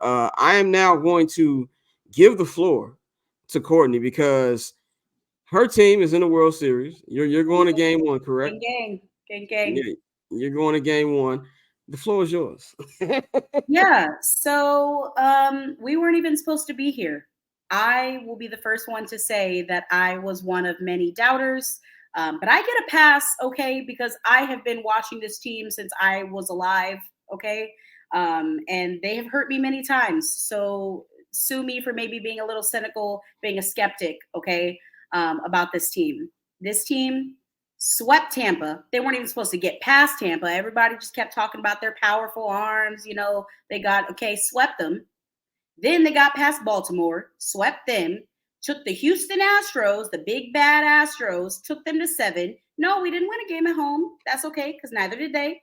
I am now going to give the floor to Courtney because her team is in the World Series. You're going to game one, correct? Gang. Yeah, you're going to game one. The floor is yours. Yeah. So we weren't even supposed to be here. I will be the first one to say that I was one of many doubters. But I get a pass, okay, because I have been watching this team since I was alive, okay? And they have hurt me many times. So sue me for maybe being a little cynical, being a skeptic, okay, about this team. This team swept Tampa. They weren't even supposed to get past Tampa. Everybody just kept talking about their powerful arms. You know, they got, okay, swept them. Then they got past Baltimore, swept them, took the Houston Astros, the big bad Astros, took them to 7. No, we didn't win a game at home. That's okay, because neither did they.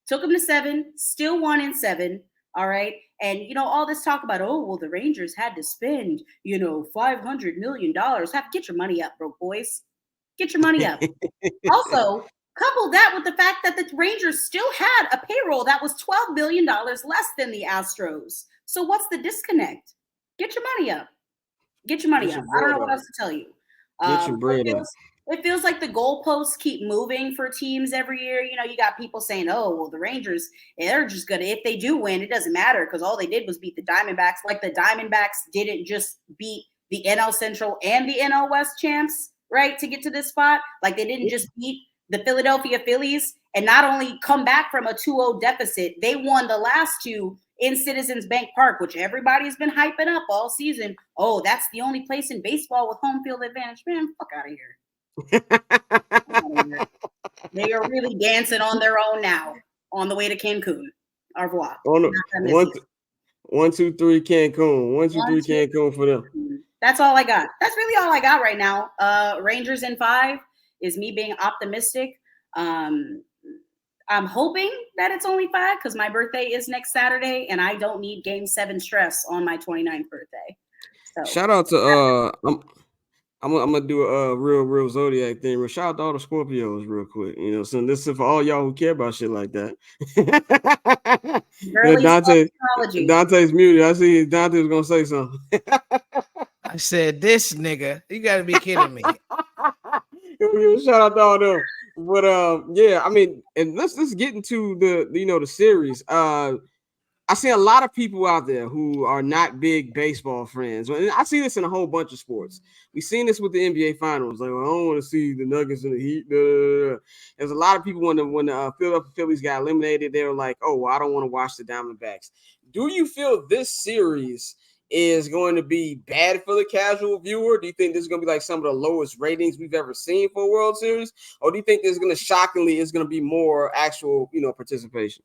Took them to 7, still won in 7. All right. And, you know, all this talk about, oh, well, the Rangers had to spend, you know, $500 million. Get your money up, broke boys. Get your money up. Also, couple that with the fact that the Rangers still had a payroll that was $12 billion less than the Astros. So what's the disconnect? Get your money up. Get your money up. I don't know what else to tell you. Get your bread up. It feels like the goalposts keep moving for teams every year. You know, you got people saying, oh, well, the Rangers, they're just going to, if they do win, it doesn't matter because all they did was beat the Diamondbacks. Like the Diamondbacks didn't just beat the NL Central and the NL West champs, right, to get to this spot. Like they didn't just beat the Philadelphia Phillies and not only come back from a 2-0 deficit, they won the last two in Citizens Bank Park, which everybody's been hyping up all season. Oh, that's the only place in baseball with home field advantage. Man, fuck out of here. They are really dancing on their own now on the way to Cancun. Au revoir. 1, 2, 3 Cancun. 1, 2, 3 Cancun for them. That's all I got. That's really all I got right now. Rangers in 5 is me being optimistic. I'm hoping that it's only 5 because my birthday is next Saturday and I don't need Game 7 stress on my 29th birthday. So shout out to I'm gonna do a real zodiac thing. Shout out to all the Scorpios real quick. You know, so this is for all y'all who care about shit like that. Dante's muted. I see Dante was gonna say something. I said, "This nigga, you gotta be kidding me." Shout out to all them. But yeah, I mean, and let's get into the series. I see a lot of people out there who are not big baseball friends. And I see this in a whole bunch of sports. We've seen this with the NBA Finals. Like, well, I don't want to see the Nuggets and the Heat. There's a lot of people when the Philadelphia Phillies got eliminated, they were like, oh, well, I don't want to watch the Diamondbacks. Do you feel this series is going to be bad for the casual viewer? Do you think this is going to be like some of the lowest ratings we've ever seen for a World Series? Or do you think there's going to shockingly is going to be more actual, participation?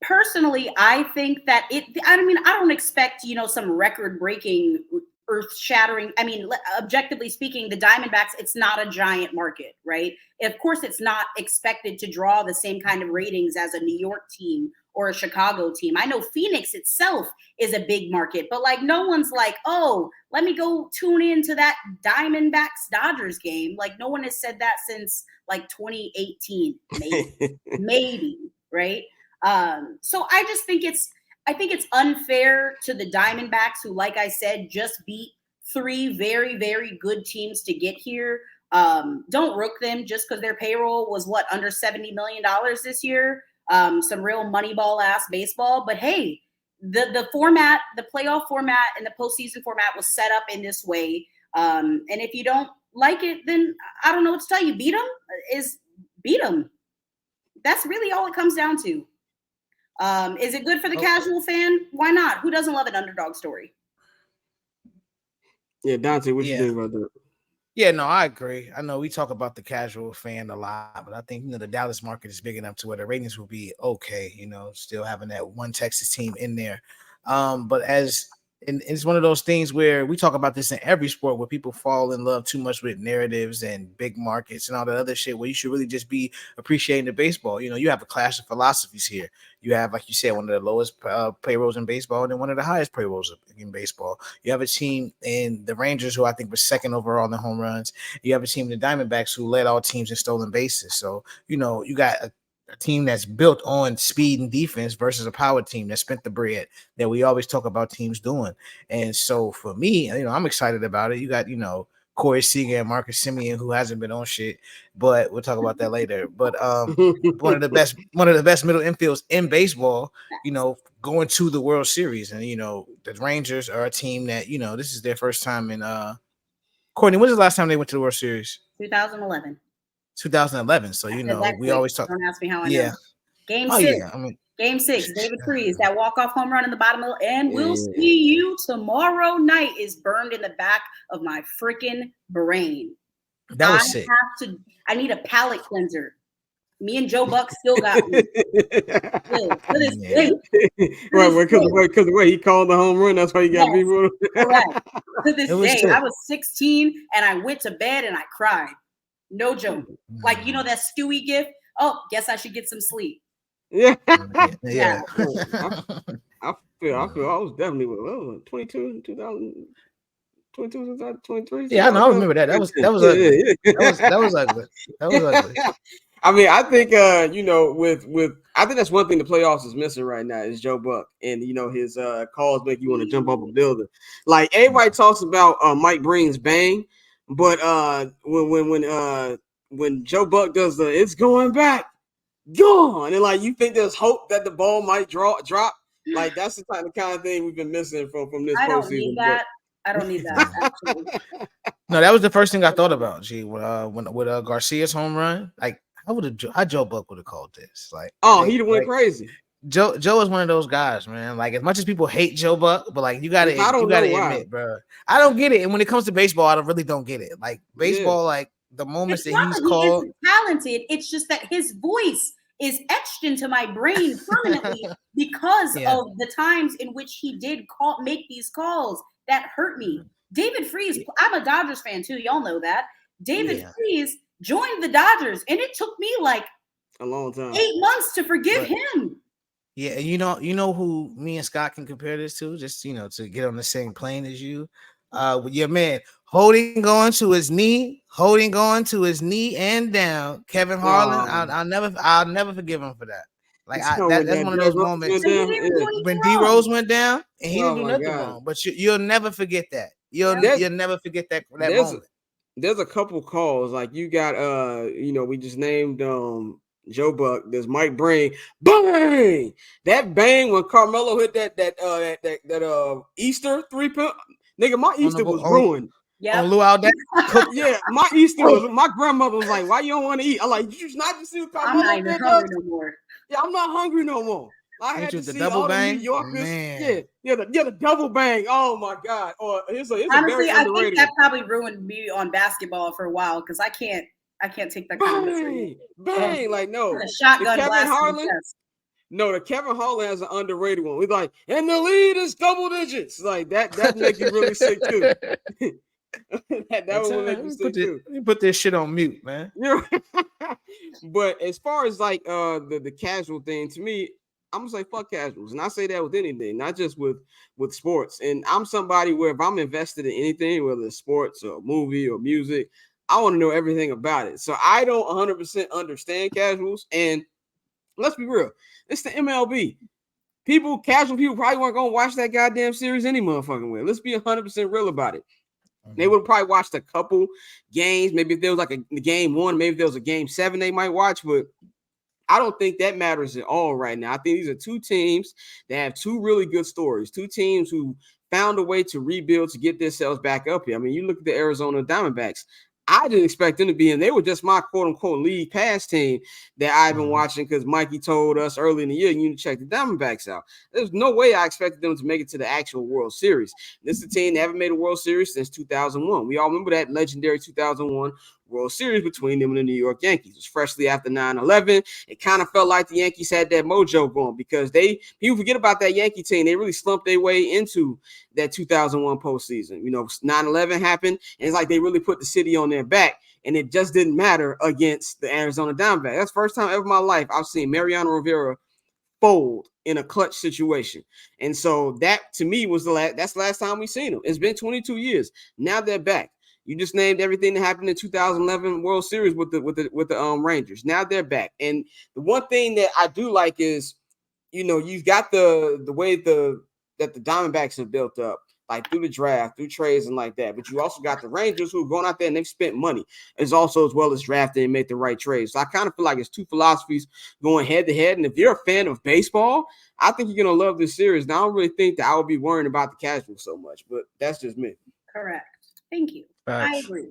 Personally, I think that I don't expect, some record-breaking, earth-shattering. I mean, objectively speaking, the Diamondbacks, it's not a giant market, right? Of course, it's not expected to draw the same kind of ratings as a New York team or a Chicago team. I know Phoenix itself is a big market, but like no one's like, oh, let me go tune into that Diamondbacks-Dodgers game. Like no one has said that since like 2018, maybe, right? So I just think it's unfair to the Diamondbacks who, like I said, just beat 3 very, very good teams to get here. Don't rook them just because their payroll was under $70 million this year. Some real moneyball ass baseball, but hey, the format, the playoff format and the postseason format was set up in this way. And if you don't like it, then I don't know what to tell you. Beat them. That's really all it comes down to. Is it good for the casual fan? Why not? Who doesn't love an underdog story? Yeah, Dante, what you think about that? Yeah, no, I agree. I know we talk about the casual fan a lot, but I think the Dallas market is big enough to where the ratings will be okay. Still having that one Texas team in there. But it's one of those things where we talk about this in every sport where people fall in love too much with narratives and big markets and all that other shit where you should really just be appreciating the baseball. You have a clash of philosophies here. You have, like you said, one of the lowest payrolls in baseball and then one of the highest payrolls in baseball. You have a team in the Rangers who I think was second overall in home runs. You have a team in the Diamondbacks who led all teams in stolen bases. So, you got a team that's built on speed and defense versus a power team that spent the bread that we always talk about teams doing. And so for me, I'm excited about it. You got, Corey Seager and Marcus Semien, who hasn't been on shit, but we'll talk about that later. But one of the best middle infields in baseball, going to the World Series. And the Rangers are a team that, this is their first time in Courtney, when was the last time they went to the World Series? 2011. 2011. So we always talk. Don't ask me how I know. Game 6. Yeah. Game 6. David Freese, that walk-off home run in the bottom of, and we'll see you tomorrow night is burned in the back of my freaking brain. That was sick. I need a palate cleanser. Me and Joe Buck still got me. Right, because the way he called the home run, that's why you got me. Correct. To this day, I was 16 and I went to bed and I cried. No joke. Like, that Stewie gift. Oh, guess I should get some sleep. Yeah. Yeah. I feel I was definitely 22, 2023. Yeah, I know. I remember that. That was ugly. That was ugly. That was ugly. I mean, I think with I think that's one thing the playoffs is missing right now is Joe Buck, and his calls make you want to jump off a building. Like everybody talks about Mike Breen's bang, but when Joe Buck does the it's going back, gone, and like you think there's hope that the ball might drop. Like that's the kind of thing we've been missing from this postseason. I don't need that. Actually. No, that was the first thing I thought about. Gee, when Garcia's home run, like how Joe Buck would have called this? Like, he'd have went crazy. Joe is one of those guys, man. Like as much as people hate Joe Buck, but like you gotta admit, bro. I don't get it. And when it comes to baseball, I really don't get it. Like baseball, like the moments that he's called, he talented. It's just that his voice is etched into my brain permanently because of the times in which he did make these calls that hurt me. David Freese, I'm a Dodgers fan too. Y'all know that. David Freese joined the Dodgers, and it took me like a long time, 8 months to forgive him. Yeah, and you know who me and Scott can compare this to, just to get on the same plane as you. With your man holding on to his knee and down, Kevin Harlan. I'll never forgive him for that. Like that's one of those moments when D Rose went down and he didn't do nothing wrong. But you'll never forget that. You'll never forget that moment. There's a couple calls like you got. We just named Joe Buck. There's Mike Breen. Bang! That bang when Carmelo hit that Easter 3-point. Nigga, my Easter was ruined. Yeah, my Easter was. My grandmother was like, "Why you don't want to eat?" I'm like, "You not to see what Carmelo did." I'm not hungry no more. Yeah, I'm not hungry no more. I had to see double all bang? the New Yorkers. Man. The double bang. Oh my God. Or honestly, I think that probably ruined me on basketball for a while because I can't take that kind of bang. Like no, the shotgun blast. No, the Kevin Harlan has an underrated one. We're like, and the lead is double digits. Like that make you really sick too. that would make you sick too. Let me put this shit on mute, man. But as far as like the casual thing, to me, I'm gonna say fuck casuals, and I say that with anything, not just with sports. And I'm somebody where if I'm invested in anything, whether it's sports or movie or music, I want to know everything about it. So I don't 100% understand casuals. And let's be real, it's the MLB. Casual people probably weren't gonna watch that goddamn series any motherfucking way. Let's be 100% real about it. They would have probably watched a couple games. Maybe if there was like a game 1, maybe if there was a game 7, they might watch, but I don't think that matters at all right now. I think these are two teams that have two really good stories, two teams who found a way to rebuild to get themselves back up here. I mean, you look at the Arizona Diamondbacks. I didn't expect them to be in. They were just my quote-unquote league pass team that I've been watching because Mikey told us early in the year, you need to check the Diamondbacks out. There's no way I expected them to make it to the actual World Series. This is a team that haven't made a World Series since 2001. We all remember that legendary 2001 World Series between them and the New York Yankees. It was freshly after 9/11. It kind of felt like the Yankees had that mojo going because people forget about that Yankee team. They really slumped their way into that 2001 postseason. 9/11 happened, and it's like they really put the city on their back, and it just didn't matter against the Arizona Diamondbacks. That's the first time ever in my life I've seen Mariano Rivera fold in a clutch situation. And so that, to me, was that's the last time we seen them. It's been 22 years. Now they're back. You just named everything that happened in 2011 World Series with the Rangers. Now they're back. And the one thing that I do like is, you've got the way that the Diamondbacks have built up, like through the draft, through trades and like that. But you also got the Rangers who have gone out there and they've spent money as well as drafted and made the right trades. So I kind of feel like it's two philosophies going head to head. And if you're a fan of baseball, I think you're going to love this series. Now, I don't really think that I would be worrying about the casuals so much, but that's just me. Correct. Thank you. Facts. I agree.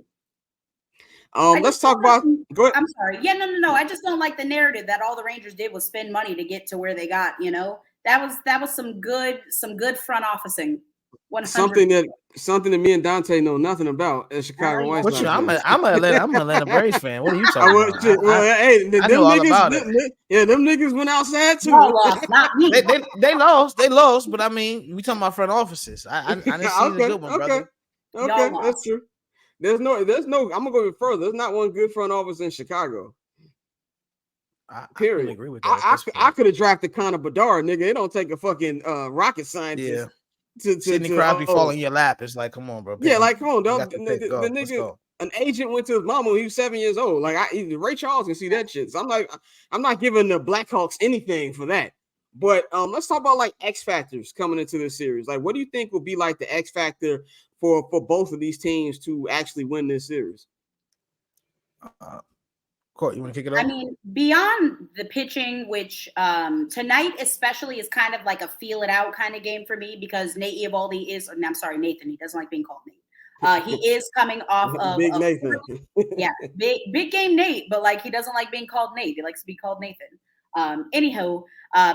Let's talk about. Go ahead. I'm sorry. Yeah, no. I just don't like the narrative that all the Rangers did was spend money to get to where they got. That was some good front officing. 100%. Something that me and Dante know nothing about as Chicago White Sox. I'm a Atlanta Braves fan. What are you talking about? I know all about it. Them niggas went outside too. Lost, not me. They lost. But I mean, we talking about front offices. I didn't see a good one, brother. Okay, that's true. There's no. I'm gonna go further. There's not one good front office in Chicago. Period. I agree with that. I could have drafted Connor Bedard, nigga. It don't take a fucking rocket scientist. Yeah. To Sidney Crosby fall in your lap. It's like, come on, bro. Yeah, like, come on, dog. The nigga, an agent went to his mama when he was 7 years old. Like, Ray Charles can see that shit. So I'm not giving the Blackhawks anything for that. But let's talk about like X factors coming into this series. Like, what do you think will be like the X factor for both of these teams to actually win this series? Court, you want to kick it off? I mean, beyond the pitching, which tonight especially is kind of like a feel it out kind of game for me because Nate Eovaldi is, I'm sorry, Nathan. He doesn't like being called Nate. He is coming off of Big Nathan. Big game Nate, but like he doesn't like being called Nate. He likes to be called Nathan. Anyhow,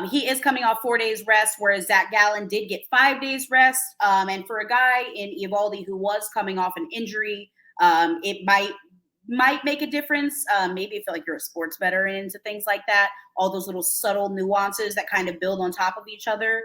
he is coming off 4 days rest, whereas Zach Gallen did get 5 days rest. And for a guy in Eovaldi who was coming off an injury, it might make a difference. Maybe if like you're a sports bettor and into things like that, all those little subtle nuances that kind of build on top of each other.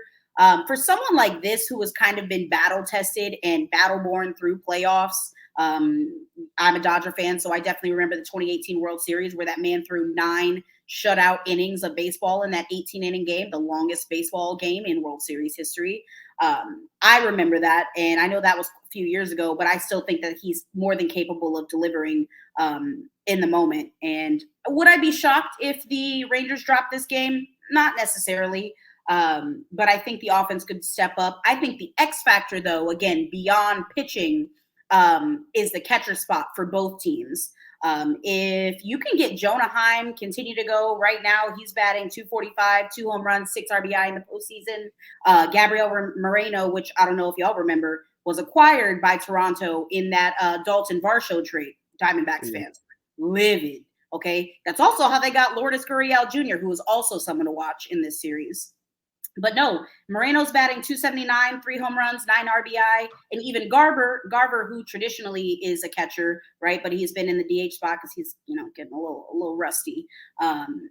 For someone like this who has kind of been battle tested and battle born through playoffs, I'm a Dodger fan, so I definitely remember the 2018 World Series where that man threw 9 shutout innings of baseball in that 18-inning game, the longest baseball game in World Series history. I remember that, and I know that was a few years ago, but I still think that he's more than capable of delivering in the moment. And would I be shocked if the Rangers dropped this game? Not necessarily, but I think the offense could step up. I think the X factor, though, again, beyond pitching, is the catcher spot for both teams. If you can get Jonah Heim continue to go right now, he's batting .245, 2 home runs, 6 RBI in the postseason. Gabriel Moreno, which I don't know if y'all remember, was acquired by Toronto in that Dalton Varsho trade. Diamondbacks fans, livid. Okay, that's also how they got Lourdes Gurriel Jr., who is also someone to watch in this series. But no, Moreno's batting .279, 3 home runs, 9 RBI, and even Garver, who traditionally is a catcher, right? But he's been in the DH spot because he's, getting a little rusty.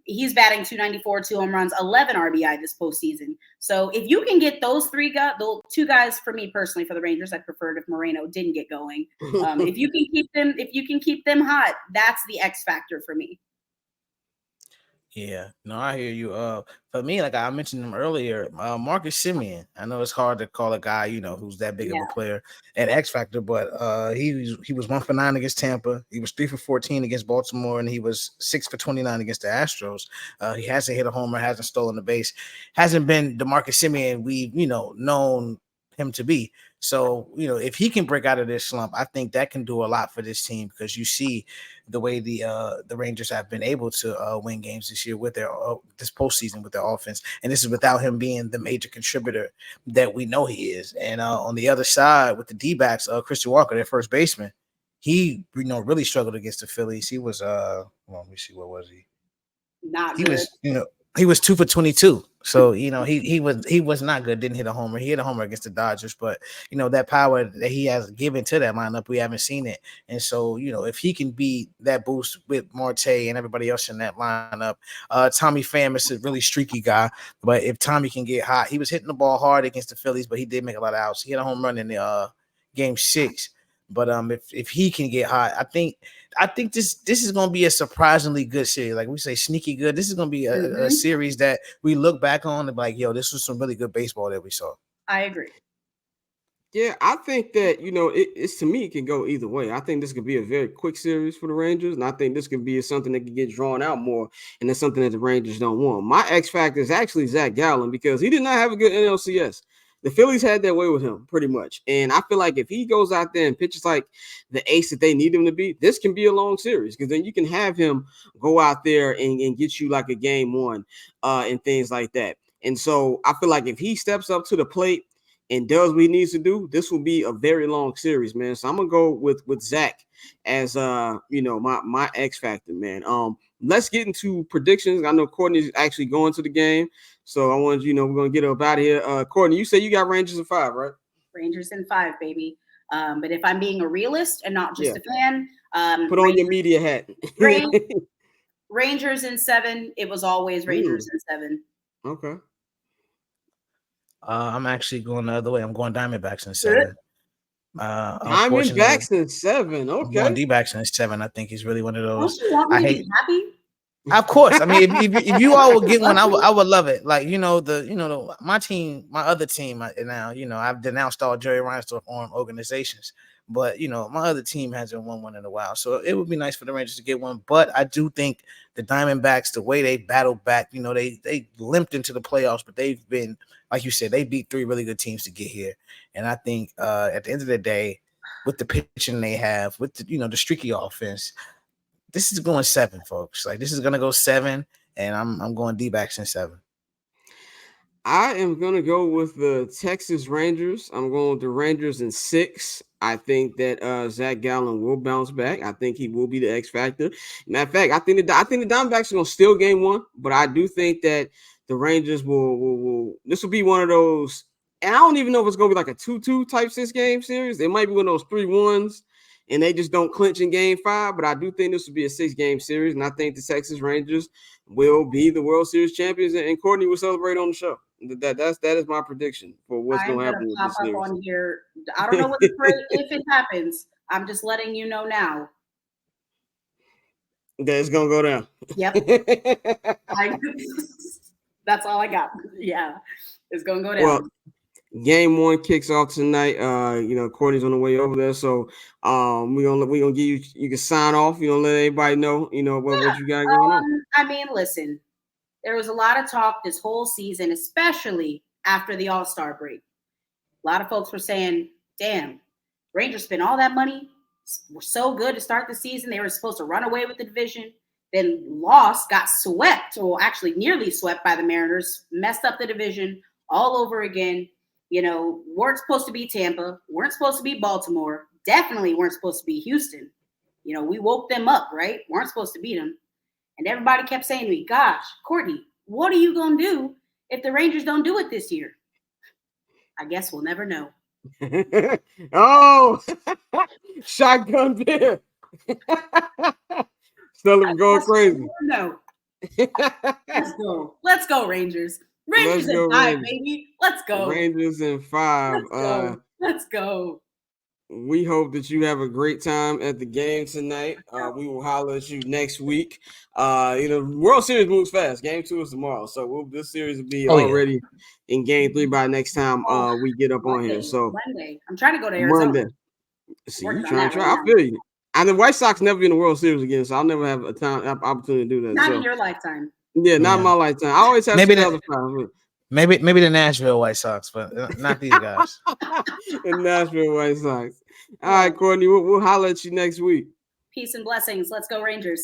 He's batting .294, 2 home runs, 11 RBI this postseason. So if you can get those those 2 guys, for me personally, for the Rangers, I preferred if Moreno didn't get going. If you can keep them hot, that's the X factor for me. Yeah, no, I hear you. For me, like I mentioned him earlier, Marcus Semien. I know it's hard to call a guy, who's that big of a player at X Factor, but he was 1 for 9 against Tampa. He was 3 for 14 against Baltimore, and he was 6 for 29 against the Astros. He hasn't hit a homer, hasn't stolen the base, hasn't been the Marcus Semien we've known him to be. So, if he can break out of this slump, I think that can do a lot for this team because you see the way the Rangers have been able to win games this year with their this postseason with their offense. And this is without him being the major contributor that we know he is. And on the other side with the D-backs, Christian Walker, their first baseman, he really struggled against the Phillies. He was let me see, what was he? Not good. He was 2 for 22. So, he was not good. Didn't hit a homer. He hit a homer against the Dodgers, but that power that he has given to that lineup, we haven't seen it. And so, if he can be that boost with Marte and everybody else in that lineup, Tommy Pham is a really streaky guy. But if Tommy can get hot, he was hitting the ball hard against the Phillies, but he did make a lot of outs. He had a home run in the game 6. But if he can get hot, I think this is going to be a surprisingly good series. Like we say, sneaky good. This is going to be a series that we look back on and be like, yo, this was some really good baseball that we saw. I agree. Yeah, I think that it's to me it can go either way. I think this could be a very quick series for the Rangers, and I think this could be something that could get drawn out more, and that's something that the Rangers don't want. My X factor is actually Zach Gallen because he did not have a good NLCS. The Phillies had their way with him pretty much, and I feel like if he goes out there and pitches like the ace that they need him to be, this can be a long series because then you can have him go out there and get you like a game one, and things like that. And so I feel like if he steps up to the plate and does what he needs to do, this will be a very long series, man. So I'm gonna go with Zach as my X factor, man. Let's get into predictions. I know Courtney's actually going to the game, so I want we're gonna get up out of here. Courtney, you say you got Rangers in 5, right? Rangers in 5, baby. But if I'm being a realist and not just a fan, put on your media hat. Rangers in 7. It was always Rangers in 7. Okay. I'm actually going the other way. I'm going Diamondbacks in 7. Diamondbacks in 7. Okay. I'm going D-backs in 7. I think he's really one of those. Don't you want me to be happy? Of course. I mean, if you all would get one, I would love it. Like my team, my other team now. I've denounced all Jerry Reinsdorf arm organizations, but my other team hasn't won one in a while, so it would be nice for the Rangers to get one. But I do think the Diamondbacks, the way they battled back, they limped into the playoffs, but they've been, like you said, they beat 3 really good teams to get here. And I think at the end of the day, with the pitching they have, with the streaky offense, this is going 7, folks. Like this is gonna go 7, and I'm going D-backs in 7. I am gonna go with the Texas Rangers. I'm going with the Rangers in 6. I think that Zach Gallen will bounce back. I think he will be the X factor. Matter of fact, I think the Diamondbacks are gonna steal game 1, but I do think that the Rangers will this will be one of those, and I don't even know if it's gonna be like a 2-2 type 6-game series. It might be one of those 3-1s, and they just don't clinch in game 5. But I do think this will be a 6-game series, and I think the Texas Rangers will be the World Series champions, and Courtney will celebrate on the show. That is my prediction for what's going to happen with this series. On here. I don't know what if it happens. I'm just letting you know now. That it's gonna go down. Yep. That's all I got. Yeah, it's gonna go down. Well, game 1 kicks off tonight. Courtney's on the way over there, so we're gonna give you can sign off. Let everybody know what you got going on. I mean, listen, there was a lot of talk this whole season, especially after the All-Star break. A lot of folks were saying, "Damn, Rangers spent all that money. Were so good to start the season. They were supposed to run away with the division, then lost, got swept, or actually nearly swept by the Mariners, messed up the division all over again. Weren't supposed to be Tampa, weren't supposed to be Baltimore, definitely weren't supposed to be Houston. We woke them up, right? Weren't supposed to beat them." And everybody kept saying to me, "Gosh, Courtney, what are you going to do if the Rangers don't do it this year?" I guess we'll never know. Oh, shotgun beer. Still going crazy. No. Let's go, Rangers. Rangers in 5, baby. Let's go. Rangers in 5. Let's go. We hope that you have a great time at the game tonight. We will holler at you next week. World Series moves fast. Game 2 is tomorrow, so this series will be already in game 3 by next time we get up on here. So Monday, I'm trying to go to Arizona. Monday. See, you trying? I feel you. And the White Sox never be in the World Series again, so I'll never have opportunity to do that. Not in your lifetime. Yeah, not in my lifetime. I always have Maybe the Nashville White Sox, but not these guys. The Nashville White Sox. All right, Courtney, we'll holler at you next week. Peace and blessings. Let's go, Rangers.